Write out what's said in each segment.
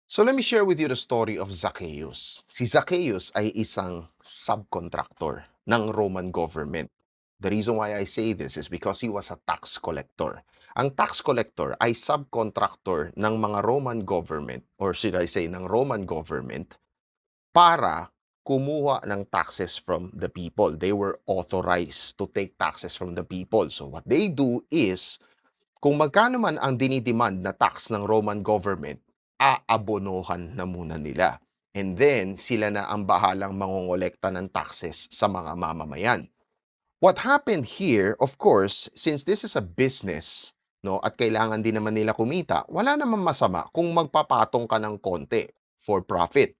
So let me share with you the story of Zacchaeus. Si Zacchaeus ay isang subcontractor ng Roman government. The reason why I say this is because he was a tax collector. Ang tax collector ay subcontractor ng mga Roman government, or should I say ng Roman government, para kumuha ng taxes from the people. They were authorized to take taxes from the people. So what they do is, kung magkano man ang dinidemand na tax ng Roman government, aabonohan na muna nila. And then, sila na ang bahalang mangongolekta ng taxes sa mga mamamayan. What happened here, of course, since this is a business, no, at kailangan din naman nila kumita, wala namang masama kung magpapatong ka ng konti for profit.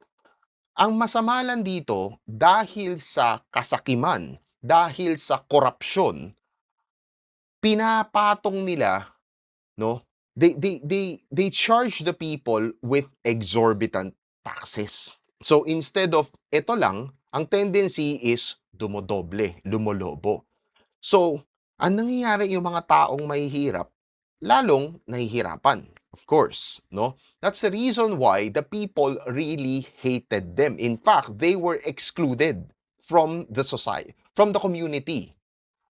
Ang masama lang dito, dahil sa kasakiman, dahil sa korupsyon, pinapatong nila, no? They charge the people with exorbitant taxes. So instead of ito lang, ang tendency is dumodoble, lumolobo. So, ang nangyayari yung mga taong mahihirap, lalong nahihirapan, of course, no? That's the reason why the people really hated them. In fact, they were excluded from the society, from the community.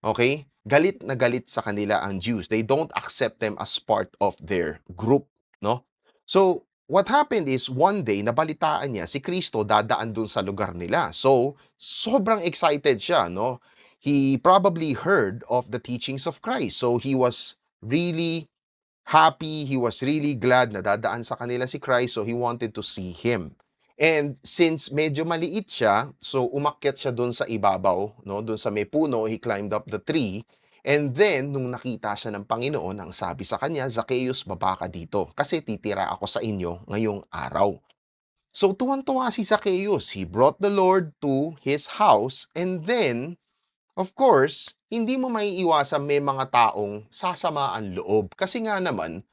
Okay? Galit na galit sa kanila ang Jews. They don't accept them as part of their group, no? So, what happened is, one day, nabalitaan niya si Kristo dadaan dun sa lugar nila. So, sobrang excited siya, no? He probably heard of the teachings of Christ. So, he was really happy, he was really glad na dadaan sa kanila si Christ, so he wanted to see him. And since medyo maliit siya, so umakyat siya doon sa ibabaw, no? Doon sa may puno, he climbed up the tree. And then, nung nakita siya ng Panginoon, ang sabi sa kanya, Zacchaeus, baba ka dito, kasi titira ako sa inyo ngayong araw. So, tuwan-tuwa si Zacchaeus. He brought the Lord to his house, and then, of course, hindi mo maiiwasan may mga taong sasama ang loob. Kasi nga naman,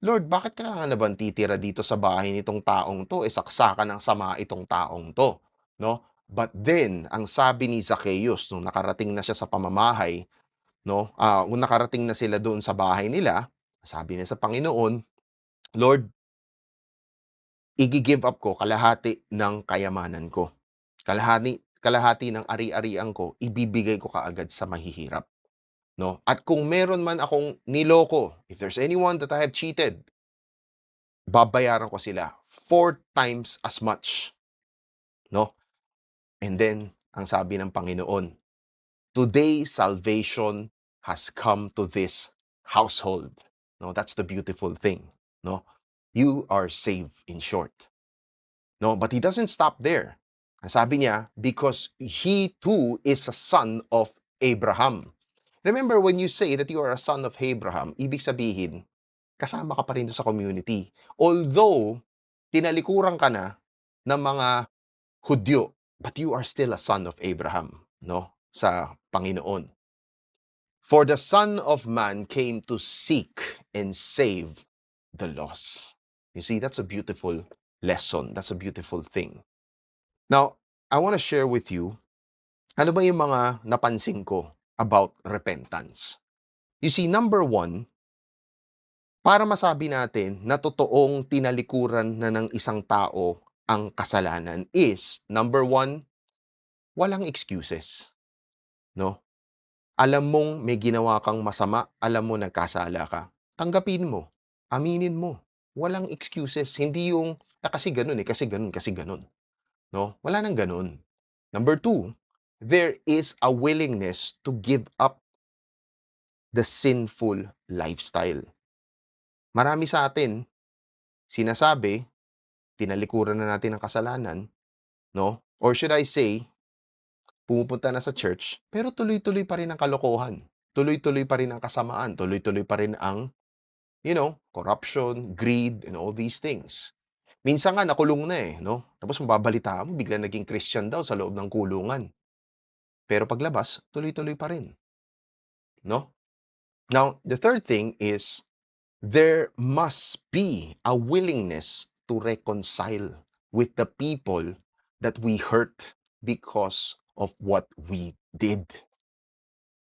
Lord, bakit ka nga naman titira dito sa bahay nitong taong to? Saksakan ng sama itong taong to, no? But then, ang sabi ni Zacchaeus, nung nakarating na siya sa pamamahay, no? Kung nakarating na sila doon sa bahay nila, sabi niya sa Panginoon, Lord, igi-give up ko kalahati ng kayamanan ko. Kalahati ng ari-arian ko, ibibigay ko kaagad sa mahihirap. No? At kung meron man akong niloko, if there's anyone that I have cheated, babayaran ko sila 4 times as much. No? And then, ang sabi ng Panginoon, today salvation has come to this household. No, that's the beautiful thing. No? You are saved, in short. No, but he doesn't stop there. Ang sabi niya, because he too is a son of Abraham. Remember, when you say that you are a son of Abraham, ibig sabihin, kasama ka pa rin doon sa community. Although, tinalikuran ka na ng mga Hudyo, but you are still a son of Abraham, no? Sa Panginoon. For the Son of Man came to seek and save the lost. You see, that's a beautiful lesson. That's a beautiful thing. Now, I want to share with you, ano ba yung mga napansin ko about repentance? You see, number one, para masabi natin na totoong tinalikuran na ng isang tao ang kasalanan is, number one, walang excuses. No? Alam mong may ginawa kang masama, alam mo nagkasala ka. Tanggapin mo. Aminin mo. Walang excuses. Hindi yung, kasi ganun kasi ganun, kasi ganun. No? Wala nang ganun. Number two, there is a willingness to give up the sinful lifestyle. Marami sa atin, sinasabi, tinalikuran na natin ang kasalanan, no? Or should I say, pumupunta na sa church, pero tuloy-tuloy pa rin ang kalokohan. Tuloy-tuloy pa rin ang kasamaan. Tuloy-tuloy pa rin ang, corruption, greed, and all these things. Minsan nga nakulong na no? Tapos mababalitaan mo, bigla naging Christian daw sa loob ng kulungan. Pero paglabas, tuloy-tuloy pa rin, no? Now, the third thing is, there must be a willingness to reconcile with the people that we hurt because of what we did,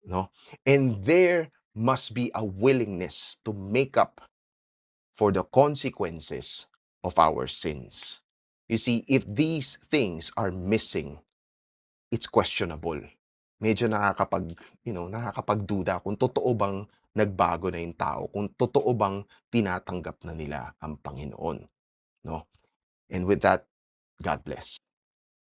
no? And there must be a willingness to make up for the consequences of our sins. You see, if these things are missing, it's questionable. Medyo nakakapagduda kung totoo bang nagbago na yung tao, kung totoo bang tinatanggap na nila ang Panginoon, 'no? And with that, God bless.